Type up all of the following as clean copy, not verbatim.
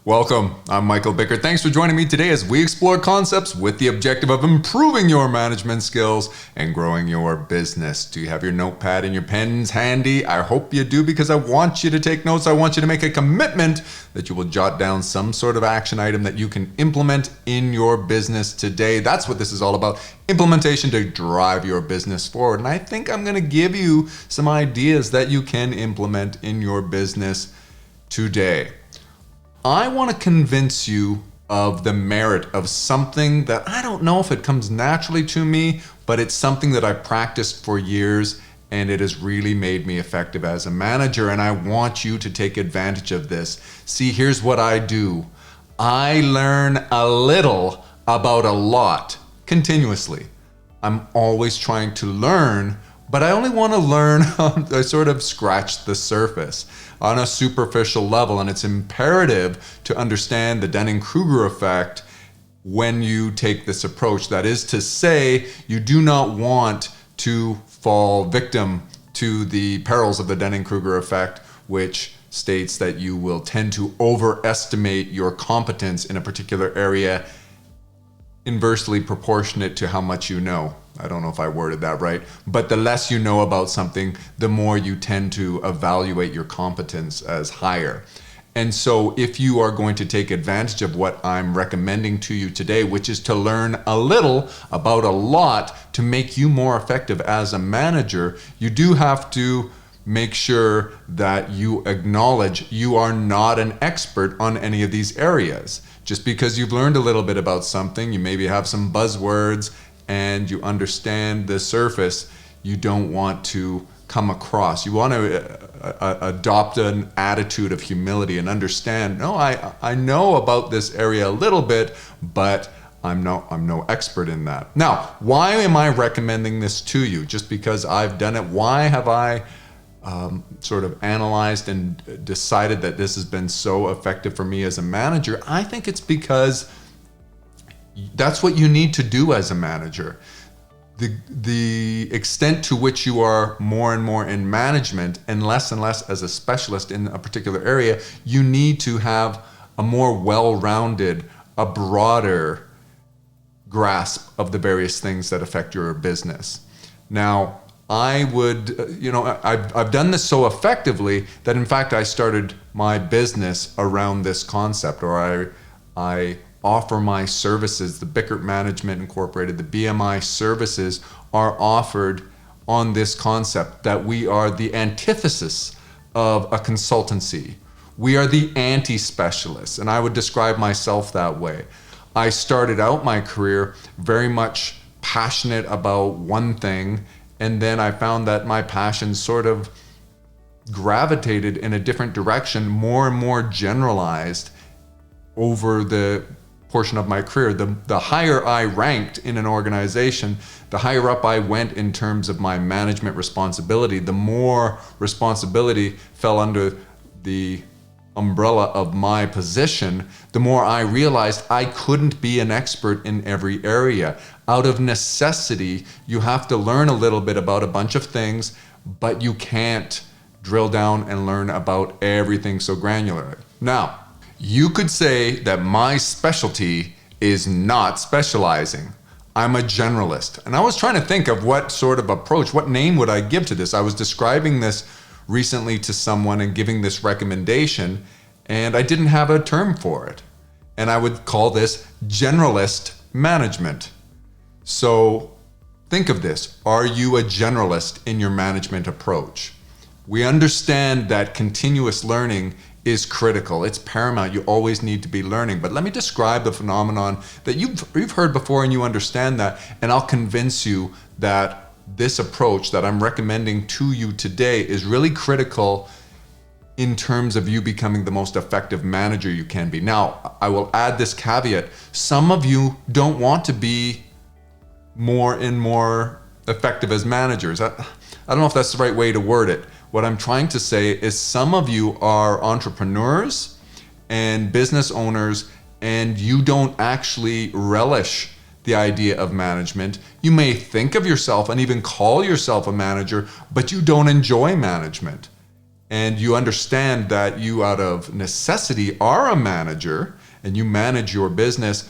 Welcome, I'm Michael Bickert. Thanks for joining me today as we explore concepts with the objective of improving your management skills and growing your business. Do you have your notepad and your pens handy? I hope you do, because I want you to take notes. I want you to make a commitment that you will jot down some sort of action item that you can implement in your business today. That's what this is all about, implementation to drive your business forward. And I think I'm going to give you some ideas that you can implement in your business today. I want to convince you of the merit of something that I don't know if it comes naturally to me, but it's something that I practiced for years and it has really made me effective as a manager, and I want you to take advantage of this. See, here's what I do. I learn a little about a lot continuously. I'm always trying to learn, but I only want to learn I sort of scratch the surface on a superficial level, and it's imperative to understand the Dunning-Kruger effect when you take this approach. That is to say, you do not want to fall victim to the perils of the Dunning-Kruger effect, which states that you will tend to overestimate your competence in a particular area, inversely proportionate to how much you know. I don't know if I worded that right, but the less you know about something, the more you tend to evaluate your competence as higher. And so if you are going to take advantage of what I'm recommending to you today, which is to learn a little about a lot to make you more effective as a manager, you do have to make sure that you acknowledge you are not an expert on any of these areas. Just because you've learned a little bit about something, you maybe have some buzzwords and you understand the surface, you don't want to come across. You want to adopt an attitude of humility and understand, no, I know about this area a little bit, but I'm no expert in that. Now, why am I recommending this to you? Just because I've done it? Why have I sort of analyzed and decided that this has been so effective for me as a manager? I think it's because that's what you need to do as a manager. The extent to which you are more and more in management and less as a specialist in a particular area, you need to have a more well-rounded, a broader grasp of the various things that affect your business. Now, I would, I've done this so effectively that in fact I started my business around this concept, or I offer my services. The Bickert Management Incorporated, the BMI services are offered on this concept that we are the antithesis of a consultancy. We are the anti-specialists, and I would describe myself that way. I started out my career very much passionate about one thing, and then I found that my passion sort of gravitated in a different direction, more and more generalized over the portion of my career. The higher I ranked in an organization, the higher up I went in terms of my management responsibility, the more responsibility fell under the umbrella of my position, the more I realized I couldn't be an expert in every area. Out of necessity, you have to learn a little bit about a bunch of things, but you can't drill down and learn about everything so granularly. Now, you could say that my specialty is not specializing. I'm a generalist. And I was trying to think of what sort of approach, what name would I give to this? I was describing this recently to someone and giving this recommendation, and I didn't have a term for it. And I would call this generalist management. So think of this. Are you a generalist in your management approach? We understand that continuous learning is critical. It's paramount. You always need to be learning. But let me describe the phenomenon that you've heard before and you understand that, and I'll convince you that this approach that I'm recommending to you today is really critical in terms of you becoming the most effective manager you can be. Now, I will add this caveat. Some of you don't want to be more and more effective as managers. I don't know if that's the right way to word it. What I'm trying to say is some of you are entrepreneurs and business owners, and you don't actually relish the idea of management. You may think of yourself and even call yourself a manager, but you don't enjoy management. and you understand that you out of necessity are a manager and you manage your business,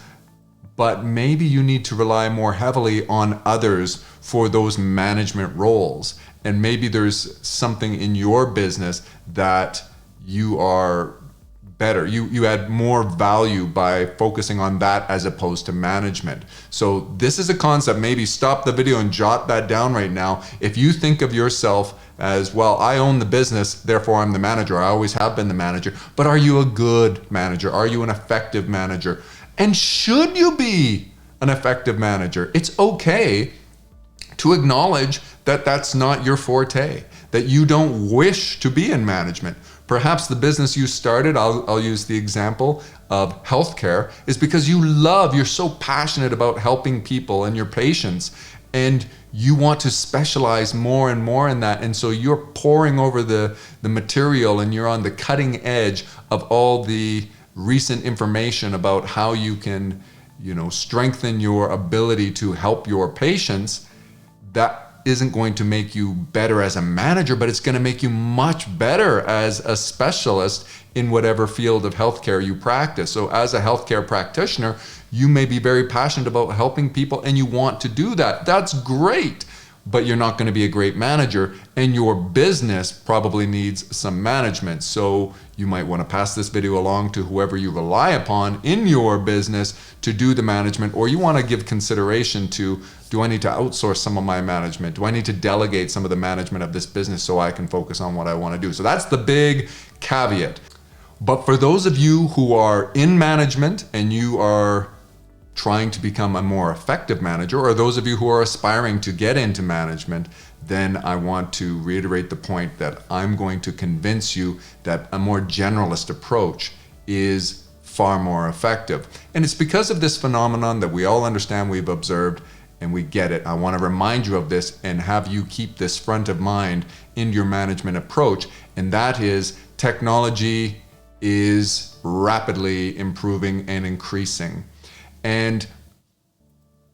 but maybe you need to rely more heavily on others for those management roles. And maybe there's something in your business that you are better. You add more value by focusing on that as opposed to management. So this is a concept. Maybe stop the video and jot that down right now. If you think of yourself as, well, I own the business, therefore I'm the manager. I always have been the manager. But are you a good manager? Are you an effective manager? And should you be an effective manager? It's okay to acknowledge that that's not your forte, that you don't wish to be in management. Perhaps the business you started, I'll use the example of healthcare, is because you're so passionate about helping people and your patients, and you want to specialize more and more in that. And so you're poring over the material, and you're on the cutting edge of all the recent information about how you can, strengthen your ability to help your patients. That isn't going to make you better as a manager, but it's going to make you much better as a specialist in whatever field of healthcare you practice. So as a healthcare practitioner, you may be very passionate about helping people and you want to do that. That's great, but you're not going to be a great manager, and your business probably needs some management. So you might want to pass this video along to whoever you rely upon in your business to do the management, or you want to give consideration to, do I need to outsource some of my management? Do I need to delegate some of the management of this business so I can focus on what I want to do? So that's the big caveat. But for those of you who are in management and you are trying to become a more effective manager, or those of you who are aspiring to get into management, then I want to reiterate the point that I'm going to convince you that a more generalist approach is far more effective. And it's because of this phenomenon that we all understand, we've observed, and we get it. I want to remind you of this and have you keep this front of mind in your management approach, and that is technology is rapidly improving and increasing. And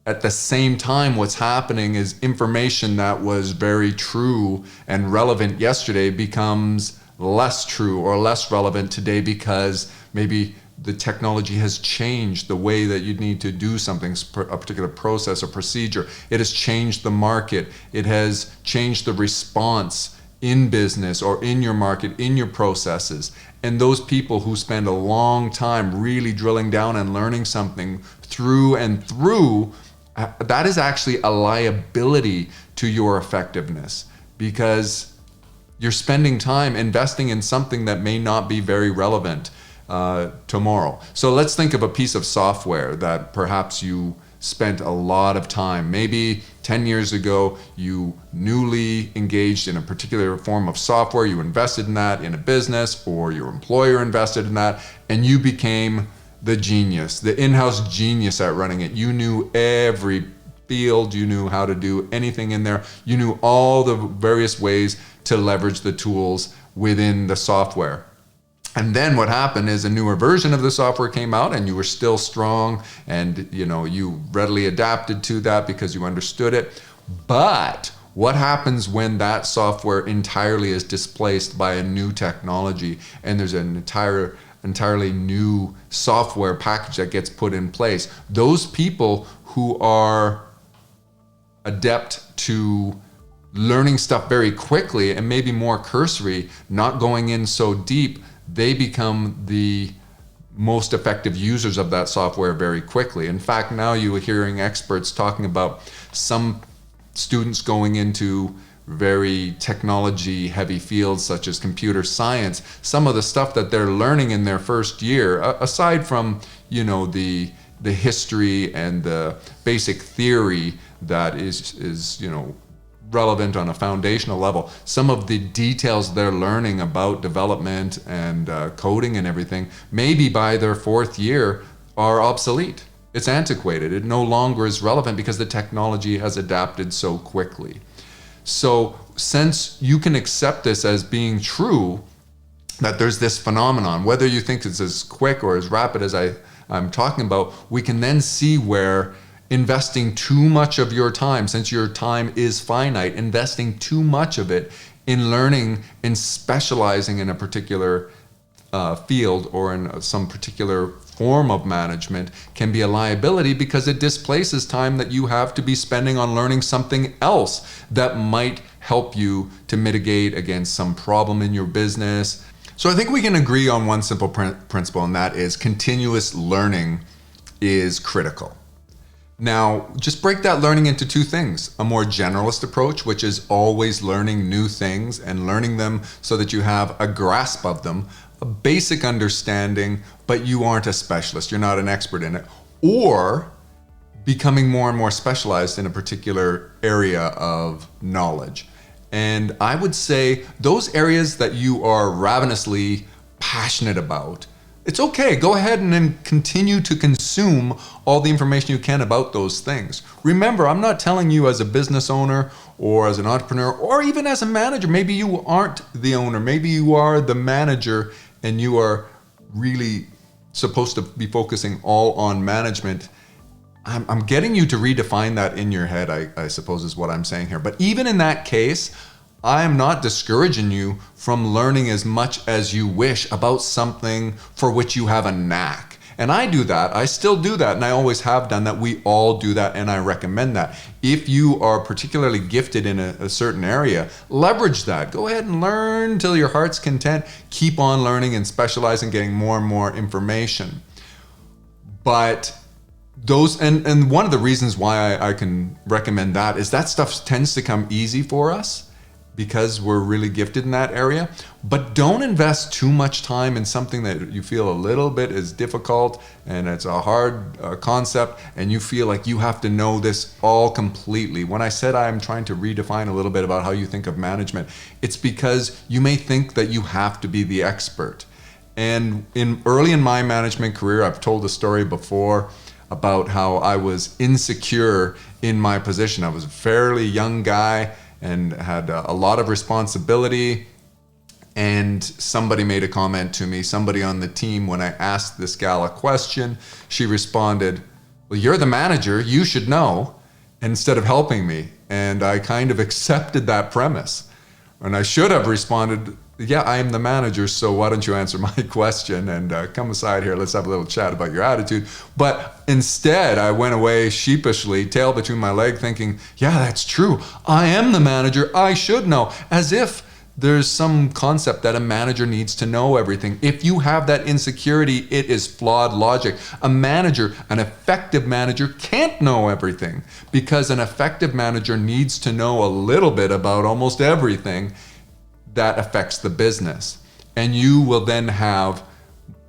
at the same time, what's happening is information that was very true and relevant yesterday becomes less true or less relevant today because maybe the technology has changed the way that you need to do something, a particular process or procedure. It has changed the market. It has changed the response in business or in your market, in your processes. And those people who spend a long time really drilling down and learning something through and through, that is actually a liability to your effectiveness, because you're spending time investing in something that may not be very relevant tomorrow. So let's think of a piece of software that perhaps you spent a lot of time. Maybe 10 years ago, you newly engaged in a particular form of software, you invested in that in a business, or your employer invested in that, and you became the genius, the in-house genius at running it. You knew every field, you knew how to do anything in there, you knew all the various ways to leverage the tools within the software. And then what happened is a newer version of the software came out, and you were still strong, and you readily adapted to that because you understood it. But what happens when that software entirely is displaced by a new technology, and there's an entirely new software package that gets put in place? Those people who are adept to learning stuff very quickly and maybe more cursory, not going in so deep, they become the most effective users of that software very quickly. In fact, now you're hearing experts talking about some students going into very technology heavy fields such as computer science. Some of the stuff that they're learning in their first year, aside from the history and the basic theory that is relevant on a foundational level, some of the details they're learning about development and coding and everything, maybe by their fourth year are obsolete. It's antiquated. It no longer is relevant because the technology has adapted so quickly. So since you can accept this as being true, that there's this phenomenon, whether you think it's as quick or as rapid as I'm talking about, we can then see where investing too much of your time, since your time is finite, investing too much of it in learning and specializing in a particular field or in some particular form of management can be a liability, because it displaces time that you have to be spending on learning something else that might help you to mitigate against some problem in your business. So I think we can agree on one simple principle, and that is continuous learning is critical. Now, just break that learning into two things: a more generalist approach, which is always learning new things and learning them so that you have a grasp of them, a basic understanding, but you aren't a specialist, you're not an expert in it, or becoming more and more specialized in a particular area of knowledge. And I would say those areas that you are ravenously passionate about, it's okay. Go ahead and then continue to consume all the information you can about those things. Remember, I'm not telling you as a business owner or as an entrepreneur or even as a manager. Maybe you aren't the owner. Maybe you are the manager and you are really supposed to be focusing all on management. I'm getting you to redefine that in your head, I suppose is what I'm saying here. But even in that case, I am not discouraging you from learning as much as you wish about something for which you have a knack. And I do that. I still do that. And I always have done that. We all do that. And I recommend that. If you are particularly gifted in a certain area, leverage that. Go ahead and learn till your heart's content. Keep on learning and specializing, getting more and more information. But those, and one of the reasons why I can recommend that is that stuff tends to come easy for us because we're really gifted in that area. But don't invest too much time in something that you feel a little bit is difficult and it's a hard concept and you feel like you have to know this all completely. When I said I'm trying to redefine a little bit about how you think of management, it's because you may think that you have to be the expert. And early in my management career, I've told the story before about how I was insecure in my position. I was a fairly young guy and had a lot of responsibility. And somebody made a comment to me, somebody on the team, when I asked this gal a question, she responded, "Well, you're the manager, you should know," instead of helping me. And I kind of accepted that premise. And I should have responded, "Yeah, I am the manager, so why don't you answer my question and come aside here, let's have a little chat about your attitude." But instead, I went away sheepishly, tail between my leg, thinking, yeah, that's true. I am the manager, I should know. As if there's some concept that a manager needs to know everything. If you have that insecurity, it is flawed logic. A manager, an effective manager, can't know everything, because an effective manager needs to know a little bit about almost everything that affects the business. And you will then have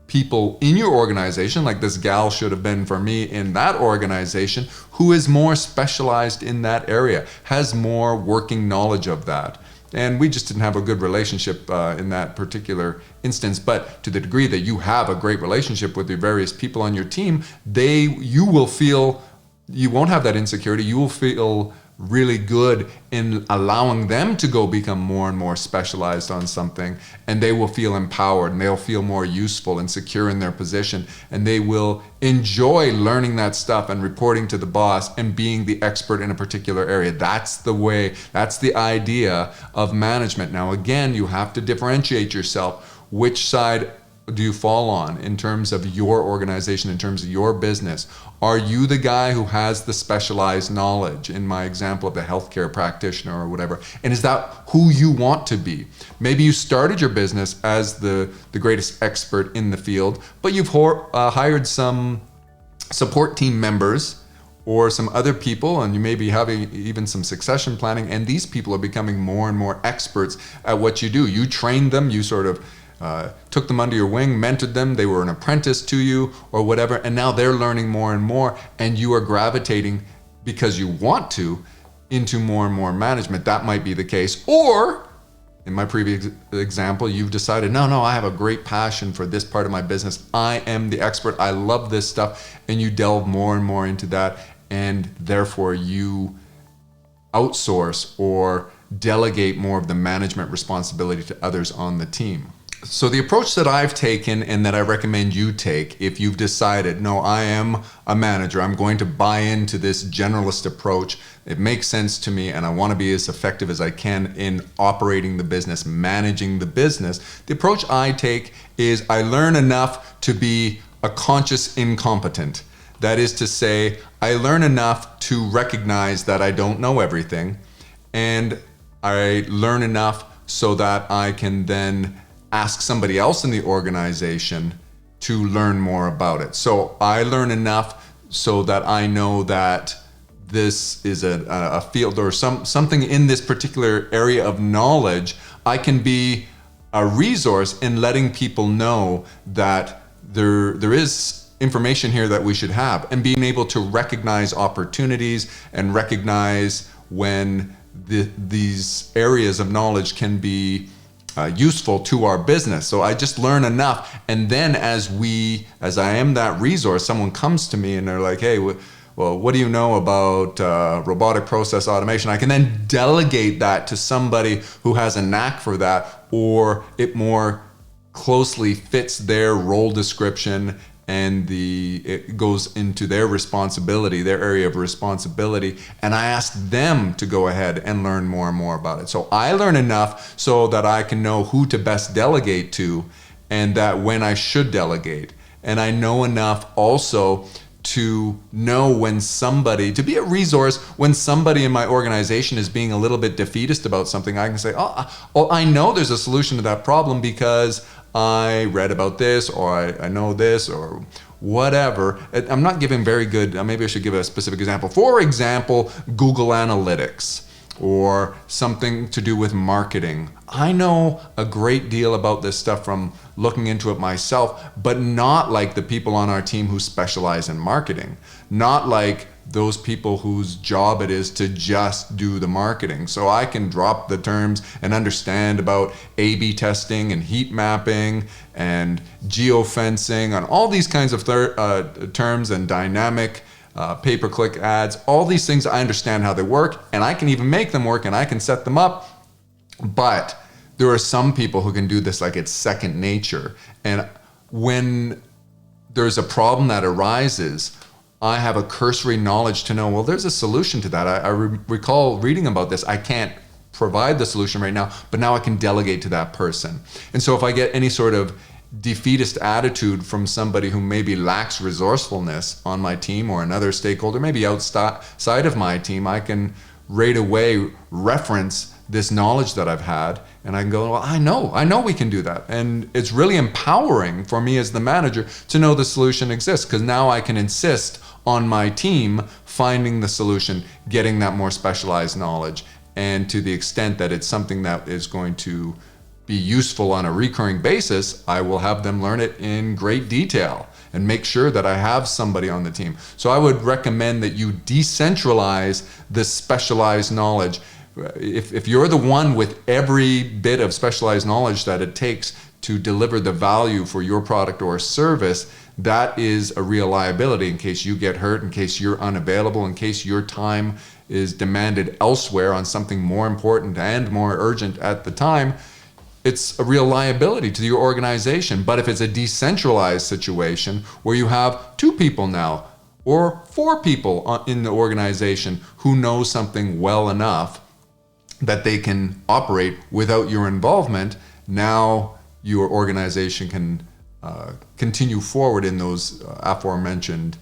people in your organization, like this gal should have been for me in that organization, who is more specialized in that area, has more working knowledge of that. And we just didn't have a good relationship in that particular instance. But to the degree that you have a great relationship with the various people on your team, you will feel, you won't have that insecurity. You will feel really good in allowing them to go become more and more specialized on something, and they will feel empowered and they'll feel more useful and secure in their position, and they will enjoy learning that stuff and reporting to the boss and being the expert in a particular area. That's the way, that's the idea of management. Now again, you have to differentiate yourself. Which side do you fall on in terms of your organization, in terms of your business? Are you the guy who has the specialized knowledge, in my example of the healthcare practitioner or whatever? And is that who you want to be? Maybe you started your business as the greatest expert in the field, but you've hired some support team members or some other people, and you may be having even some succession planning, and these people are becoming more and more experts at what you do. You trained them, you sort of took them under your wing, mentored them, they were an apprentice to you or whatever, and now they're learning more and more, and you are gravitating, because you want to, into more and more management. That might be the case. Or, in my previous example, you've decided, no, I have a great passion for this part of my business. I am the expert. I love this stuff. And you delve more and more into that, and therefore you outsource or delegate more of the management responsibility to others on the team. So the approach that I've taken and that I recommend you take, if you've decided, no, I am a manager, I'm going to buy into this generalist approach, it makes sense to me, and I want to be as effective as I can in operating the business, managing the business, the approach I take is I learn enough to be a conscious incompetent. That is to say, I learn enough to recognize that I don't know everything, and I learn enough so that I can then ask somebody else in the organization to learn more about it. So I learn enough so that I know that this is a field or something in this particular area of knowledge. I can be a resource in letting people know that there is information here that we should have, and being able to recognize opportunities and recognize when these areas of knowledge can be useful to our business. So I just learn enough, and then as I am that resource, someone comes to me and they're like, hey, well, what do you know about robotic process automation? I can then delegate that to somebody who has a knack for that, or it more closely fits their role description, and it goes into their responsibility, their area of responsibility, and I ask them to go ahead and learn more and more about it. So I learn enough so that I can know who to best delegate to, and that when I should delegate. And I know enough also to know to be a resource when somebody in my organization is being a little bit defeatist about something. I can say, oh, I know there's a solution to that problem because I read about this, or I know this, or whatever. I'm not giving very good, maybe I should give a specific example. For example, Google Analytics, or something to do with marketing. I know a great deal about this stuff from looking into it myself, but not like the people on our team who specialize in marketing. Not like those people whose job it is to just do the marketing. So I can drop the terms and understand about A/B testing and heat mapping and geofencing and all these kinds of terms, and dynamic pay-per-click ads. All these things, I understand how they work, and I can even make them work, and I can set them up. But there are some people who can do this like it's second nature. And when there's a problem that arises, I have a cursory knowledge to know, well, there's a solution to that. I recall reading about this. I can't provide the solution right now, but now I can delegate to that person. And so if I get any sort of defeatist attitude from somebody who maybe lacks resourcefulness on my team, or another stakeholder, maybe outside of my team, I can right away reference this knowledge that I've had, and I can go, well, I know we can do that. And it's really empowering for me as the manager to know the solution exists, because now I can insist on my team finding the solution, getting that more specialized knowledge, and to the extent that it's something that is going to be useful on a recurring basis, I will have them learn it in great detail and make sure that I have somebody on the team. So I would recommend that you decentralize the specialized knowledge. If you're the one with every bit of specialized knowledge that it takes to deliver the value for your product or service, that is a real liability in case you get hurt, in case you're unavailable, in case your time is demanded elsewhere on something more important and more urgent at the time. It's a real liability to your organization. But if it's a decentralized situation where you have 2 people now, or 4 people in the organization who know something well enough that they can operate without your involvement, now your organization can continue forward in those aforementioned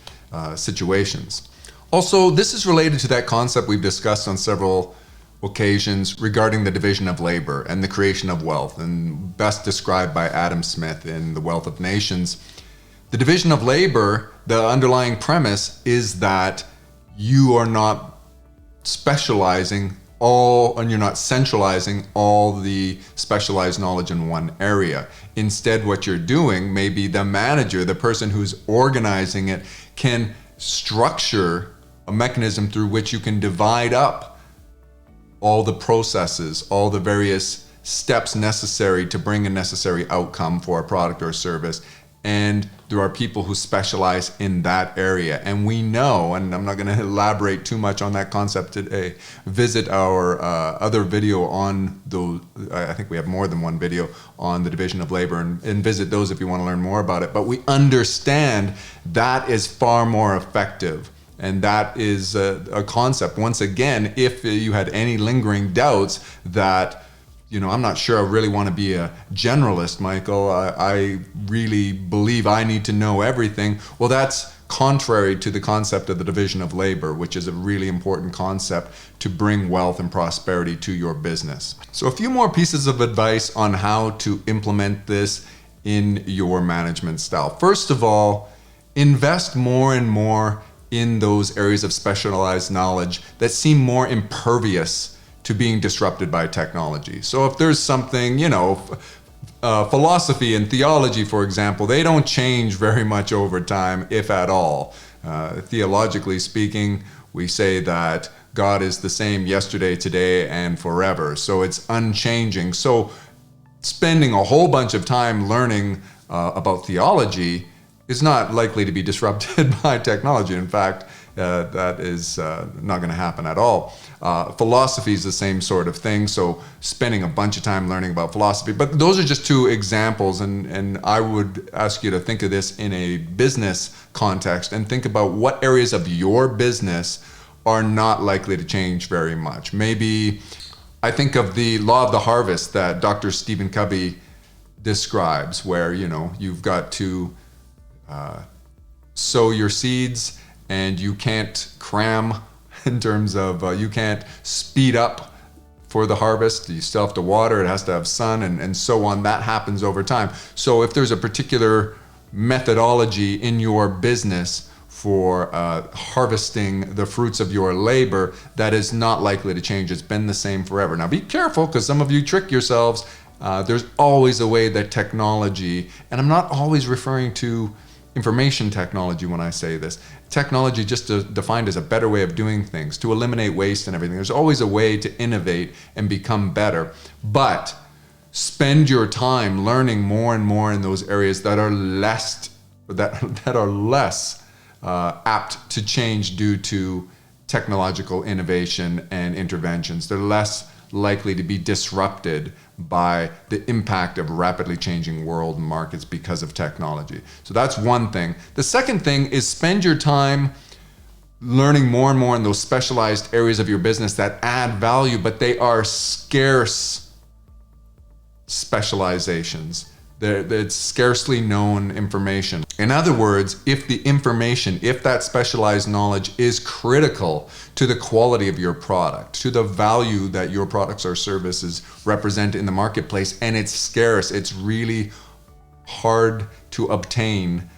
situations. Also, this is related to that concept we've discussed on several occasions regarding the division of labor and the creation of wealth, and best described by Adam Smith in The Wealth of Nations. The division of labor, the underlying premise is that you are not specializing and you're not centralizing all the specialized knowledge in one area. Instead, what you're doing, maybe the manager, the person who's organizing it, can structure a mechanism through which you can divide up all the processes, all the various steps necessary to bring a necessary outcome for a product or service, and there are people who specialize in that area. And we know, and I'm not going to elaborate too much on that concept today, visit our other video on those. I think we have more than one video on the division of labor, and visit those if you want to learn more about it. But we understand that is far more effective. And that is a concept. Once again, if you had any lingering doubts that, I'm not sure I really want to be a generalist, Michael. I really believe I need to know everything. Well, that's contrary to the concept of the division of labor, which is a really important concept to bring wealth and prosperity to your business. So a few more pieces of advice on how to implement this in your management style. First of all, invest more and more in those areas of specialized knowledge that seem more impervious to being disrupted by technology. So if there's something, philosophy and theology, for example, they don't change very much over time, if at all. Theologically speaking, we say that God is the same yesterday, today, and forever. So it's unchanging. So spending a whole bunch of time learning about theology is not likely to be disrupted by technology. In fact, that is not going to happen at all. Philosophy is the same sort of thing, so spending a bunch of time learning about philosophy. But those are just two examples, and I would ask you to think of this in a business context and think about what areas of your business are not likely to change very much. Maybe I think of the law of the harvest that Dr. Stephen Covey describes, where you've got to sow your seeds, and you can't cram in terms of you can't speed up for the harvest. You still have to water, it has to have sun, and so on. That happens over time. So if there's a particular methodology in your business for harvesting the fruits of your labor, that is not likely to change. It's been the same forever. Now be careful, because some of you trick yourselves. There's always a way that technology, and I'm not always referring to information technology when I say this. Technology just defined as a better way of doing things, to eliminate waste and everything. There's always a way to innovate and become better. But spend your time learning more and more in those areas that are less apt to change due to technological innovation and interventions. They're less likely to be disrupted by the impact of rapidly changing world markets because of technology. So that's one thing. The second thing is spend your time learning more and more in those specialized areas of your business that add value, but they are scarce specializations. It's scarcely known information. In other words, if that specialized knowledge is critical to the quality of your product, to the value that your products or services represent in the marketplace, and it's scarce, it's really hard to obtain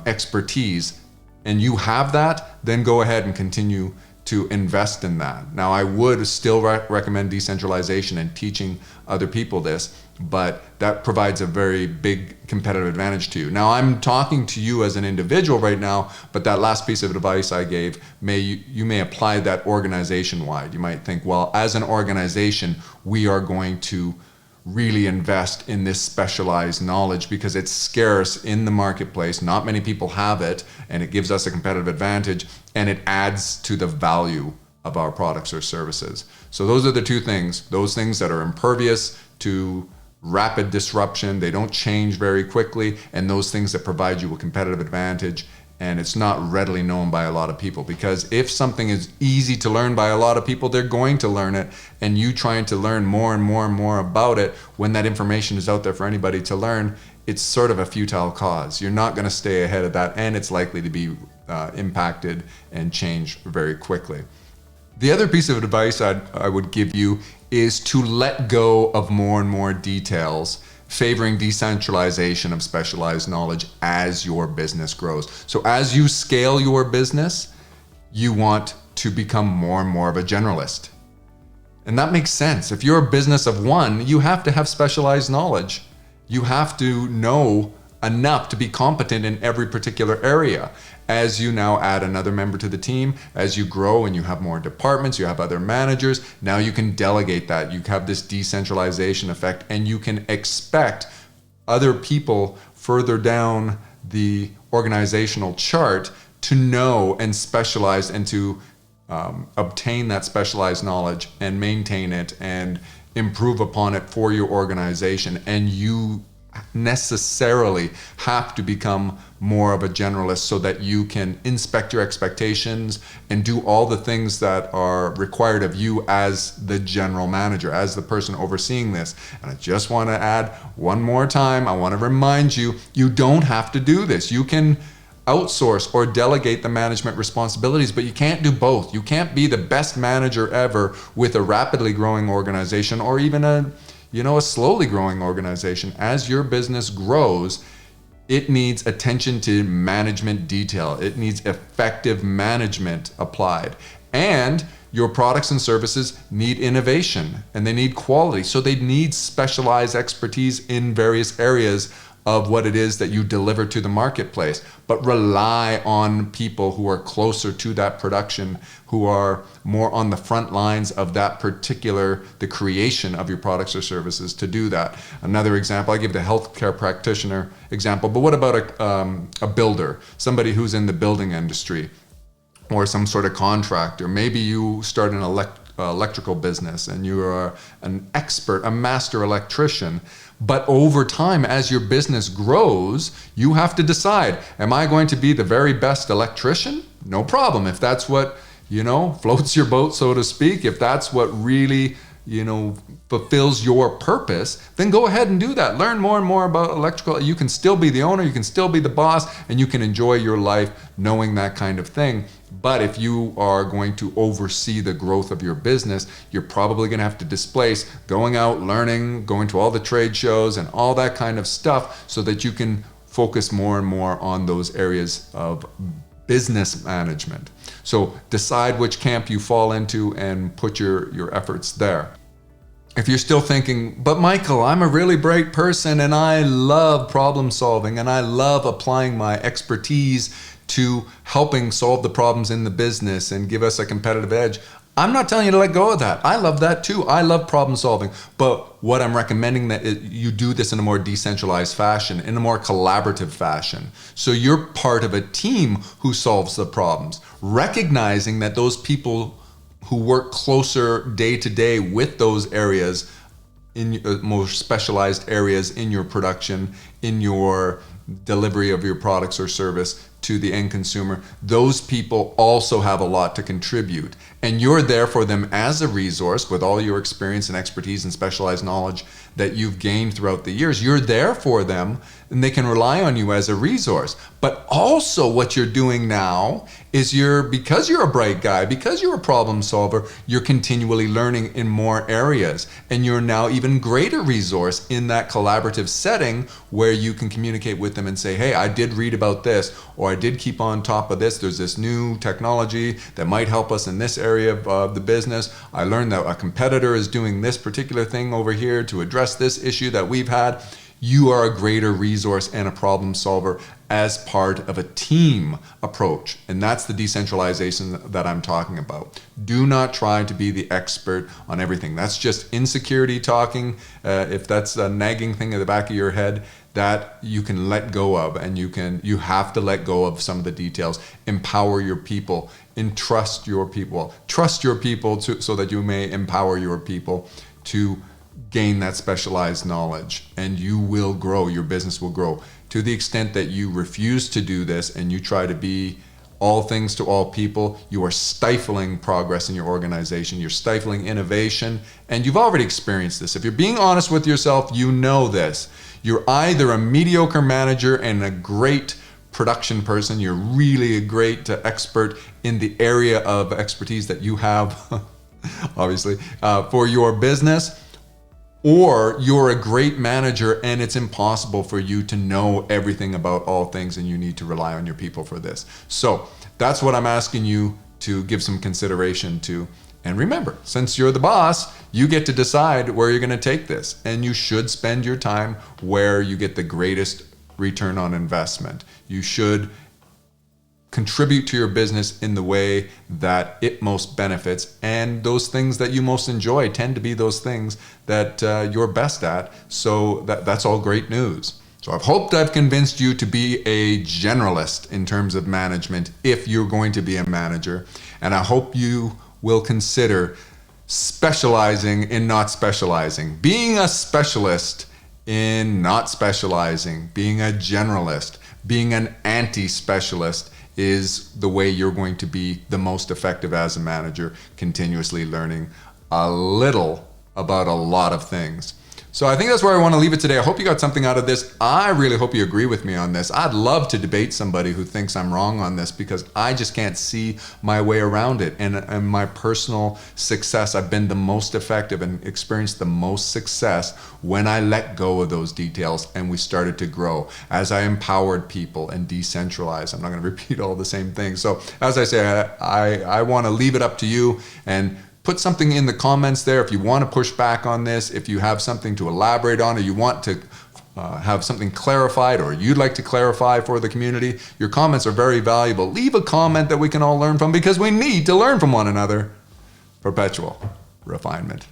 expertise, and you have that, then go ahead and continue to invest in that. Now, I would still recommend decentralization and teaching other people this, but that provides a very big competitive advantage to you. Now, I'm talking to you as an individual right now, but that last piece of advice I gave, you may apply that organization-wide. You might think, well, as an organization, we are going to really invest in this specialized knowledge because it's scarce in the marketplace. Not many people have it, and it gives us a competitive advantage, and it adds to the value of our products or services. So those are the two things. Those things that are impervious to rapid disruption, they don't change very quickly, and those things that provide you a competitive advantage, and it's not readily known by a lot of people. Because if something is easy to learn by a lot of people, they're going to learn it, and you trying to learn more and more and more about it when that information is out there for anybody to learn, it's sort of a futile cause. You're not going to stay ahead of that, and it's likely to be impacted and change very quickly. The other piece of advice I would give you is to let go of more and more details, favoring decentralization of specialized knowledge as your business grows. So as you scale your business, you want to become more and more of a generalist. And that makes sense. If you're a business of one, you have to have specialized knowledge. You have to know enough to be competent in every particular area. As you now add another member to the team, as you grow and you have more departments, you have other managers, now you can delegate that. You have this decentralization effect, and you can expect other people further down the organizational chart to know and specialize and to obtain that specialized knowledge and maintain it and improve upon it for your organization. And you necessarily have to become more of a generalist so that you can inspect your expectations and do all the things that are required of you as the general manager, as the person overseeing this. And I just want to add one more time, I want to remind you, you don't have to do this. You can outsource or delegate the management responsibilities, but you can't do both. You can't be the best manager ever with a rapidly growing organization or even a slowly growing organization. As your business grows, it needs attention to management detail. It needs effective management applied. And your products and services need innovation and they need quality. So they need specialized expertise in various areas of what it is that you deliver to the marketplace, but rely on people who are closer to that production, who are more on the front lines of that the creation of your products or services to do that. Another example, I give the healthcare practitioner example, but what about a builder, somebody who's in the building industry or some sort of contractor? Maybe you start an electrical business and you are an expert, a master electrician. But over time, as your business grows, you have to decide, am I going to be the very best electrician? No problem. If that's what, floats your boat, so to speak, if that's what really, fulfills your purpose, then go ahead and do that. Learn more and more about electrical. You can still be the owner, you can still be the boss, and you can enjoy your life knowing that kind of thing. But if you are going to oversee the growth of your business, you're probably going to have to displace going out, learning, going to all the trade shows and all that kind of stuff so that you can focus more and more on those areas of business management. So decide which camp you fall into and put your efforts there. If you're still thinking, but Michael, I'm a really bright person and I love problem solving and I love applying my expertise to helping solve the problems in the business and give us a competitive edge, I'm not telling you to let go of that. I love that too. I love problem solving. But what I'm recommending that you do this in a more decentralized fashion, in a more collaborative fashion. So you're part of a team who solves the problems, recognizing that those people who work closer day to day with those areas, in more specialized areas in your production, in your delivery of your products or service to the end consumer, those people also have a lot to contribute. And you're there for them as a resource with all your experience and expertise and specialized knowledge that you've gained throughout the years. You're there for them and they can rely on you as a resource. But also what you're doing now is because you're a bright guy, because you're a problem solver, you're continually learning in more areas. And you're now even greater resource in that collaborative setting where you can communicate with them and say, hey, I did read about this, or I did keep on top of this. There's this new technology that might help us in this area of the business. I learned that a competitor is doing this particular thing over here to address this issue that we've had. You are a greater resource and a problem solver as part of a team approach. And that's the decentralization that I'm talking about. Do not try to be the expert on everything. That's just insecurity talking. If that's a nagging thing in the back of your head, that you can let go of, and you have to let go of some of the details. Empower your people, entrust your people, trust your people so that you may empower your people to gain that specialized knowledge, and you will grow, your business will grow. To the extent that you refuse to do this and you try to be all things to all people, you are stifling progress in your organization, you're stifling innovation, and you've already experienced this. If you're being honest with yourself, you know this. You're either a mediocre manager and a great production person, you're really a great expert in the area of expertise that you have, obviously, for your business, or you're a great manager and it's impossible for you to know everything about all things and you need to rely on your people for this. So that's what I'm asking you to give some consideration to. And remember, since you're the boss, you get to decide where you're going to take this. And you should spend your time where you get the greatest return on investment. You should contribute to your business in the way that it most benefits, and those things that you most enjoy tend to be those things that you're best at. So that's all great news. So I've hoped I've convinced you to be a generalist in terms of management if you're going to be a manager. And I hope you will consider specializing in not specializing. Being a specialist in not specializing. Being a generalist. Being an anti-specialist is the way you're going to be the most effective as a manager, continuously learning a little about a lot of things. So I think that's where I want to leave it today. I hope you got something out of this. I really hope you agree with me on this. I'd love to debate somebody who thinks I'm wrong on this because I just can't see my way around it. And in my personal success, I've been the most effective and experienced the most success when I let go of those details and we started to grow as I empowered people and decentralized. I'm not going to repeat all the same things. So as I say, I want to leave it up to you and put something in the comments there if you want to push back on this, if you have something to elaborate on, or you want to have something clarified, or you'd like to clarify for the community. Your comments are very valuable. Leave a comment that we can all learn from because we need to learn from one another. Perpetual refinement.